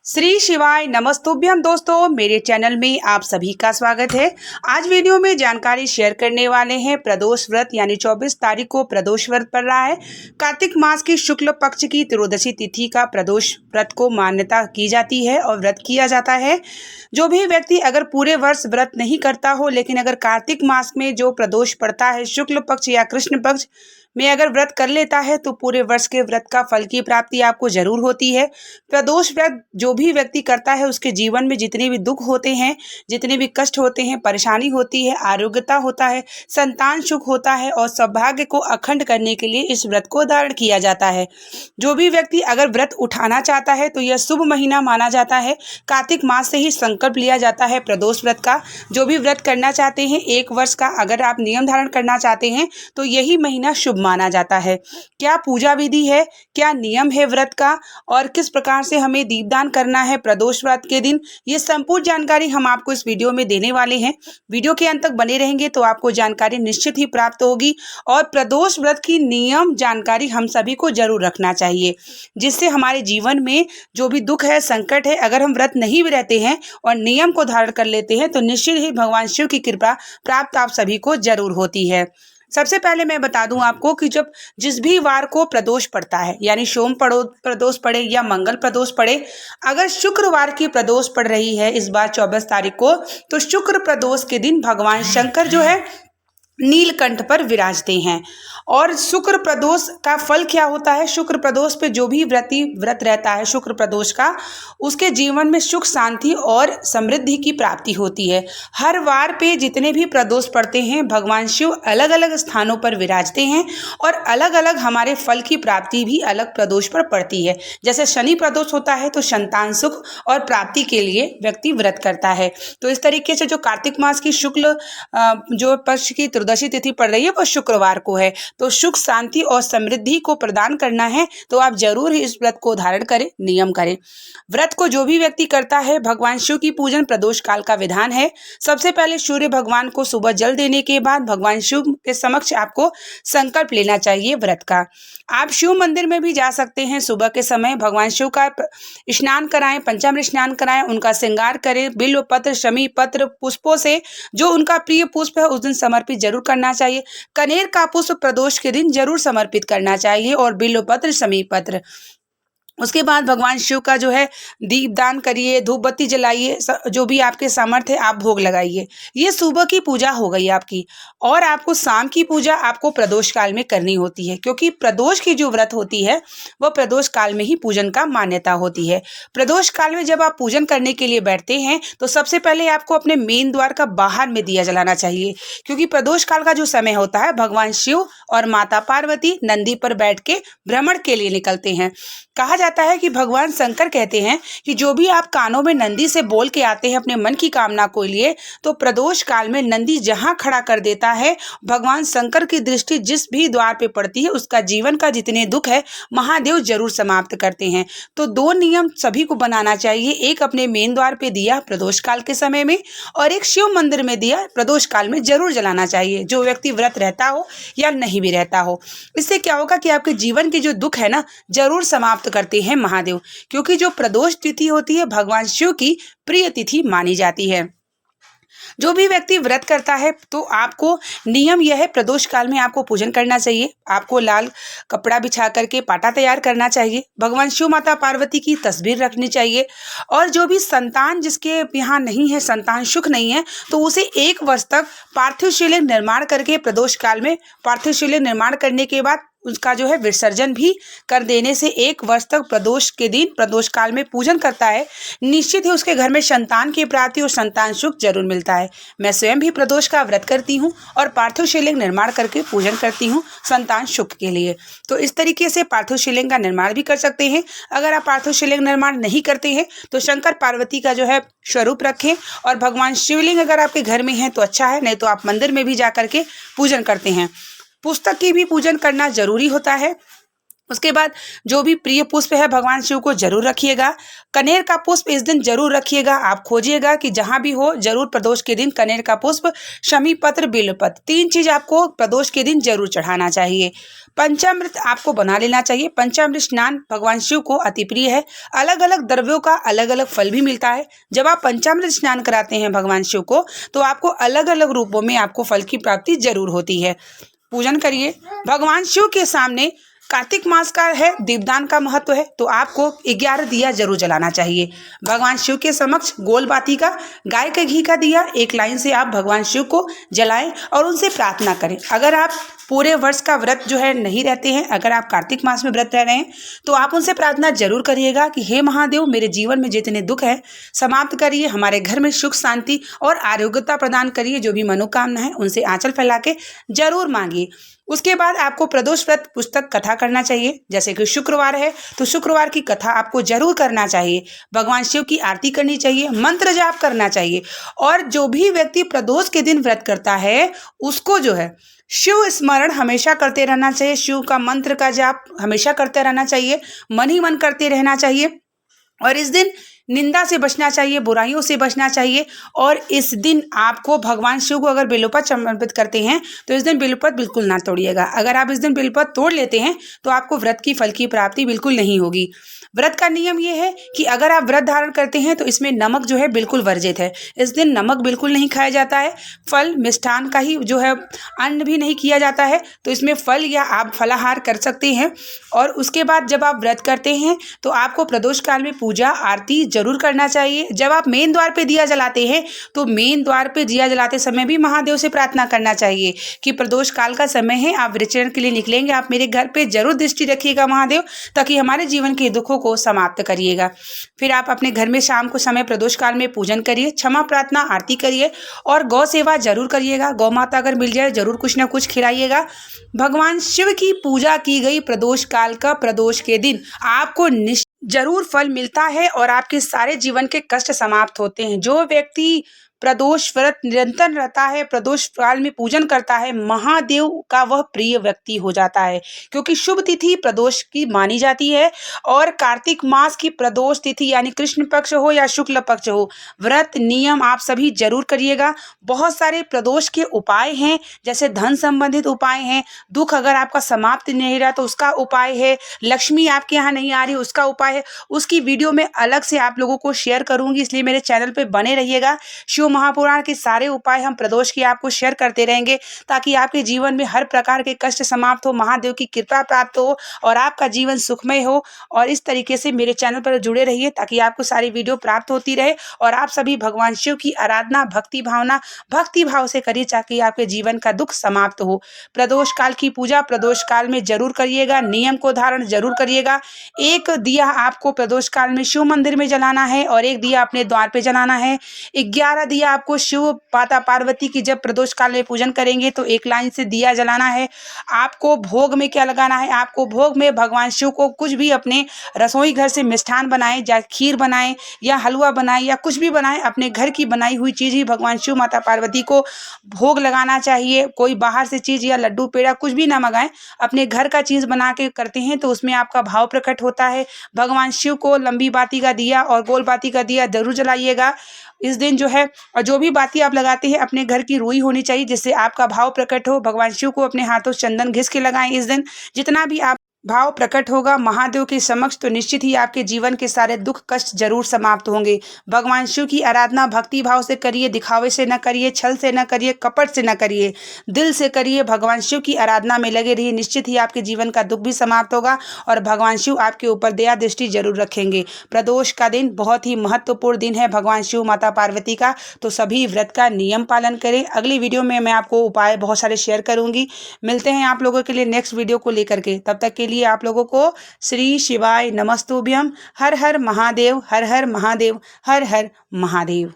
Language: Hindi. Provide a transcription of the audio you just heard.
श्री शिवाय नमस्तुभ्यम दोस्तों, मेरे चैनल में आप सभी का स्वागत है। आज वीडियो में जानकारी शेयर करने वाले हैं प्रदोष व्रत यानी 24 तारीख को प्रदोष व्रत पड़ रहा है। कार्तिक मास की शुक्ल पक्ष की त्रयोदशी तिथि का प्रदोष व्रत को मान्यता की जाती है और व्रत किया जाता है। जो भी व्यक्ति अगर पूरे वर्ष व्रत नहीं करता हो, लेकिन अगर कार्तिक मास में जो प्रदोष पड़ता है शुक्ल पक्ष या कृष्ण पक्ष में अगर व्रत कर लेता है तो पूरे वर्ष के व्रत का फल की प्राप्ति आपको जरूर होती है। प्रदोष व्रत जो भी व्यक्ति करता है उसके जीवन में जितने भी दुख होते हैं, जितने भी कष्ट होते हैं, परेशानी होती है, आरोग्यता होता है, संतान सुख होता है और सौभाग्य को अखंड करने के लिए इस व्रत को धारण किया जाता है। जो भी व्यक्ति अगर व्रत उठाना चाहता है तो यह शुभ महीना माना जाता है। कार्तिक मास से ही संकल्प लिया जाता है प्रदोष व्रत का। जो भी व्रत करना चाहते हैं एक वर्ष का, अगर आप नियम धारण करना चाहते हैं तो यही महीना शुभ माना जाता है। क्या पूजा विधि है, क्या नियम है व्रत का और किस प्रकार से हमें दीपदान करना है प्रदोष व्रत के दिन, ये संपूर्ण जानकारी हम आपको इस वीडियो में देने वाले हैं। वीडियो के अंत तक बने रहेंगे तो आपको जानकारी निश्चित ही प्राप्त होगी। और प्रदोष व्रत की नियम जानकारी हम सभी को जरूर रखना चाहिए, जिससे हमारे जीवन में जो भी दुख है, संकट है, अगर हम व्रत नहीं भी रहते हैं और नियम को धारण कर लेते हैं तो निश्चित ही भगवान शिव की कृपा प्राप्त आप सभी को जरूर होती है। सबसे पहले मैं बता दूं आपको कि जब जिस भी वार को प्रदोष पड़ता है, यानी सोम प्रदोष पड़े या मंगल प्रदोष पड़े, अगर शुक्रवार की प्रदोष पड़ रही है इस बार 24 तारीख को, तो शुक्र प्रदोष के दिन भगवान शंकर जो है नीलकंठ पर विराजते हैं। और शुक्र प्रदोष का फल क्या होता है, शुक्र प्रदोष पे जो भी व्रत रहता है शुक्र प्रदोष का, उसके जीवन में सुख शांति और समृद्धि की प्राप्ति होती है। हर वार पे जितने भी प्रदोष पड़ते हैं भगवान शिव अलग अलग स्थानों पर विराजते हैं और अलग अलग हमारे फल की प्राप्ति भी अलग प्रदोष पर पड़ती है। जैसे शनि प्रदोष होता है तो संतान सुख और प्राप्ति के लिए व्यक्ति व्रत करता है। तो इस तरीके से जो कार्तिक मास की शुक्ल जो पक्ष की त्रयोदशी तिथि पड़ रही है वो शुक्रवार को है, तो सुख शांति और समृद्धि को प्रदान करना है तो आप जरूर इस व्रत को धारण करें, नियम करें। व्रत को जो भी व्यक्ति करता है, भगवान शिव की पूजन प्रदोष काल का विधान है। सबसे पहले सूर्य भगवान को सुबह जल देने के बाद भगवान शिव के समक्ष आपको संकल्प लेना चाहिए व्रत का। आप शिव मंदिर में भी जा सकते हैं, सुबह के समय भगवान शिव का स्नान कराएं, पंचामृत स्नान कराएं, उनका श्रृंगार करें, बिल्व पत्र, शमी पत्र, पुष्पों से जो उनका प्रिय पुष्प है उस दिन समर्पित जरूर करना चाहिए। कनेर का पुष्प प्रदोष के दिन जरूर समर्पित करना चाहिए और बिल्व पत्र, शमी पत्र। उसके बाद भगवान शिव का जो है दीपदान करिए, धूप बत्ती जलाइए, जो भी आपके सामर्थ्य है आप भोग लगाइए। ये सुबह की पूजा हो गई आपकी। और आपको शाम की पूजा आपको प्रदोष काल में करनी होती है, क्योंकि प्रदोष की जो व्रत होती है वह प्रदोष काल में ही पूजन का मान्यता होती है। प्रदोष काल में जब आप पूजन करने के लिए बैठते हैं तो सबसे पहले आपको अपने मेन द्वार का बाहर में दिया जलाना चाहिए, क्योंकि प्रदोष काल का जो समय होता है भगवान शिव और माता पार्वती नंदी पर बैठ के भ्रमण के लिए निकलते हैं। कहा जाता है कि भगवान शंकर कहते हैं कि जो भी आप कानों में नंदी से बोल के आते हैं अपने मन की कामना को लिए, तो प्रदोष काल में नंदी जहां खड़ा कर देता है, भगवान शंकर की दृष्टि जिस भी द्वार पे पड़ती है उसका जीवन का जितने दुख है महादेव जरूर समाप्त करते हैं। तो दो नियम सभी को बनाना चाहिए, एक अपने मेन द्वार पे दिया प्रदोष काल के समय में और एक शिव मंदिर में दिया प्रदोष काल में जरूर जलाना चाहिए, जो व्यक्ति व्रत रहता हो या नहीं भी रहता हो। इससे क्या होगा कि आपके जीवन के जो दुख है ना जरूर समाप्त करते हैं महादेव, क्योंकि जो प्रदोष तिथि होती है भगवान शिव की प्रिय तिथि मानी जाती है। जो भी व्यक्ति व्रत करता है तो आपको नियम यह है, प्रदोष काल में आपको पूजन करना चाहिए। आपको लाल कपड़ा बिछा करके पाटा तैयार करना चाहिए, भगवान शिव माता पार्वती की तस्वीर रखनी चाहिए और जो भी संतान जिसके यहाँ नहीं है, संतान सुख नहीं है, तो उसे 1 वर्ष तक पार्थिव शिवलिंग निर्माण करके प्रदोष काल में पार्थिव शिवलिंग निर्माण करने के बाद उसका जो है विसर्जन भी कर देने से 1 वर्ष तक प्रदोष के दिन प्रदोष काल में पूजन करता है, निश्चित ही उसके घर में संतान की प्राप्ति और संतान सुख जरूर मिलता है। मैं स्वयं भी प्रदोष का व्रत करती हूँ और पार्थिव शिवलिंग निर्माण करके पूजन करती हूँ संतान सुख के लिए। तो इस तरीके से पार्थिव शिवलिंग का निर्माण भी कर सकते हैं। अगर आप पार्थिव शिवलिंग निर्माण नहीं करते हैं तो शंकर पार्वती का जो है स्वरूप रखें और भगवान शिवलिंग अगर आपके घर में है तो अच्छा है, नहीं तो आप मंदिर में भी जा करके पूजन करते हैं। पुस्तक की भी पूजन करना जरूरी होता है। उसके बाद जो भी प्रिय पुष्प है भगवान शिव को जरूर रखिएगा। कनेर का पुष्प इस दिन जरूर रखिएगा। आप खोजिएगा कि जहाँ भी हो जरूर प्रदोष के दिन कनेर का पुष्प, शमी पत्र, बिल्वपत्र, 3 चीज आपको प्रदोष के दिन जरूर चढ़ाना चाहिए। पंचामृत आपको बना लेना चाहिए। पंचामृत स्नान भगवान शिव को अति प्रिय है। अलग अलग द्रव्यों का अलग अलग फल भी मिलता है। जब आप पंचामृत स्नान कराते हैं भगवान शिव को तो आपको अलग अलग रूपों में आपको फल की प्राप्ति जरूर होती है। पूजन करिए। भगवान शिव के सामने कार्तिक मास का है, दीपदान का महत्व है, तो आपको 11 दिया जरूर जलाना चाहिए। भगवान शिव के समक्ष गोल बाती का, गाय के घी का दिया एक लाइन से आप भगवान शिव को जलाएं और उनसे प्रार्थना करें। अगर आप पूरे वर्ष का व्रत जो है नहीं रहते हैं, अगर आप कार्तिक मास में व्रत रह रहे हैं तो आप उनसे प्रार्थना जरूर करिएगा कि हे महादेव, मेरे जीवन में जितने दुख है समाप्त करिए, हमारे घर में सुख शांति और आरोग्यता प्रदान करिए। जो भी मनोकामना है उनसे आंचल फैला के जरूर मांगिए। उसके बाद आपको प्रदोष व्रत पुस्तक कथा करना चाहिए। जैसे कि शुक्रवार है तो शुक्रवार की कथा आपको जरूर करना चाहिए। भगवान शिव की आरती करनी चाहिए, मंत्र जाप करना चाहिए। और जो भी व्यक्ति प्रदोष के दिन व्रत करता है उसको जो है शिव स्मरण हमेशा करते रहना चाहिए। शिव का मंत्र का जाप हमेशा करते रहना चाहिए, मन ही मन करते रहना चाहिए। और इस दिन निंदा से बचना चाहिए, बुराइयों से बचना चाहिए। और इस दिन आपको भगवान शिव को अगर बेलपत्र समर्पित करते हैं तो इस दिन बेलपत्र बिल्कुल ना तोड़िएगा। अगर आप इस दिन बेलपत्र तोड़ लेते हैं तो आपको व्रत की फल की प्राप्ति बिल्कुल नहीं होगी। व्रत का नियम ये है कि अगर आप व्रत धारण करते हैं तो इसमें नमक जो है बिल्कुल वर्जित है। इस दिन नमक बिल्कुल नहीं खाया जाता है। फल मिष्ठान का ही जो है अन्न भी नहीं किया जाता है। तो इसमें फल या आप फलाहार कर सकते हैं। और उसके बाद जब आप व्रत करते हैं तो आपको प्रदोष काल में पूजा आरती जरूर करना चाहिए। जब आप मेन द्वार पे दिया जलाते हैं तो मेन द्वार पे दिया जलाते समय भी महादेव से प्रार्थना करना चाहिए कि प्रदोष काल का समय है, आप विचरण के लिए निकलेंगे, आप मेरे घर पे जरूर दृष्टि रखिएगा महादेव, ताकि हमारे जीवन के दुखों को समाप्त करिएगा। फिर आप अपने घर में शाम को समय प्रदोष काल में पूजन करिए, क्षमा प्रार्थना आरती करिए और गौ सेवा जरूर करिएगा। गौ माता अगर मिल जाए जरूर कुछ ना कुछ खिलाइएगा। भगवान शिव की पूजा की गई प्रदोष काल का प्रदोष के दिन आपको जरूर फल मिलता है और आपके सारे जीवन के कष्ट समाप्त होते हैं। जो व्यक्ति प्रदोष व्रत निरंतर रहता है, प्रदोष काल में पूजन करता है, महादेव का वह प्रिय व्यक्ति हो जाता है। क्योंकि शुभ तिथि प्रदोष की मानी जाती है और कार्तिक मास की प्रदोष तिथि यानी कृष्ण पक्ष हो या शुक्ल पक्ष हो, व्रत नियम आप सभी जरूर करिएगा। बहुत सारे प्रदोष के उपाय हैं, जैसे धन संबंधित उपाय हैं, दुख अगर आपका समाप्त नहीं रहा तो उसका उपाय है, लक्ष्मी आपके यहाँ नहीं आ रही उसका उपाय है। उसकी वीडियो में अलग से आप लोगों को शेयर करूंगी, इसलिए मेरे चैनल पे बने रहिएगा। शिव महापुराण के सारे उपाय हम प्रदोष की आपको शेयर करते रहेंगे ताकि आपके जीवन में हर प्रकार के कष्ट समाप्त हो, महादेव की कृपा प्राप्त हो और आपका जीवन सुखमय हो। और इस तरीके से मेरे चैनल पर जुड़े रहिए ताकि आपको सारी वीडियो प्राप्त होती रहे और आप सभी भगवान शिव की आराधना भक्ति भाव से करिए ताकि आपके जीवन का दुख समाप्त हो। प्रदोष काल की पूजा प्रदोष काल में जरूर करिएगा, नियम को धारण जरूर करिएगा। एक दिया आपको प्रदोष काल में शिव मंदिर में जलाना है और एक दिया अपने द्वार पे जलाना है। 11 दिया आपको शिव माता पार्वती की जब प्रदोष काल में पूजन करेंगे तो एक लाइन से दिया जलाना है। आपको भोग में क्या लगाना है, आपको भोग में भगवान शिव को कुछ भी अपने रसोई घर से मिष्ठान बनाएं, या खीर बनाएं या हलवा बनाएं या कुछ भी बनाएं, अपने घर की बनाई हुई चीज ही भगवान शिव माता पार्वती को भोग लगाना चाहिए। कोई बाहर से चीज या लड्डू पेड़ा कुछ भी ना मंगाएं, अपने घर का चीज बना के करते हैं तो उसमें आपका भाव प्रकट होता है। भगवान शिव को लंबी बाती का दिया और गोल बाती का दिया जरूर जलाइएगा इस दिन जो है। और जो भी बाती आप लगाते हैं अपने घर की रुई होनी चाहिए जिससे आपका भाव प्रकट हो। भगवान शिव को अपने हाथों चंदन घिस के लगाएं इस दिन। जितना भी आप भाव प्रकट होगा महादेव के समक्ष तो निश्चित ही आपके जीवन के सारे दुख कष्ट जरूर समाप्त होंगे। भगवान शिव की आराधना भक्ति भाव से करिए, दिखावे से न करिए, छल से न करिए, कपट से न करिए, दिल से करिए। भगवान शिव की आराधना में लगे रहिए, निश्चित ही आपके जीवन का दुख भी समाप्त होगा और भगवान शिव आपके ऊपर दया दृष्टि जरूर रखेंगे। प्रदोष का दिन बहुत ही महत्वपूर्ण दिन है भगवान शिव माता पार्वती का, तो सभी व्रत का नियम पालन करें। अगली वीडियो में मैं आपको उपाय बहुत सारे शेयर करूंगी। मिलते हैं आप लोगों के लिए नेक्स्ट वीडियो को लेकर के, तब तक के लिए आप लोगों को श्री शिवाय नमस्तुभ्यम। हर हर महादेव, हर हर महादेव, हर हर महादेव।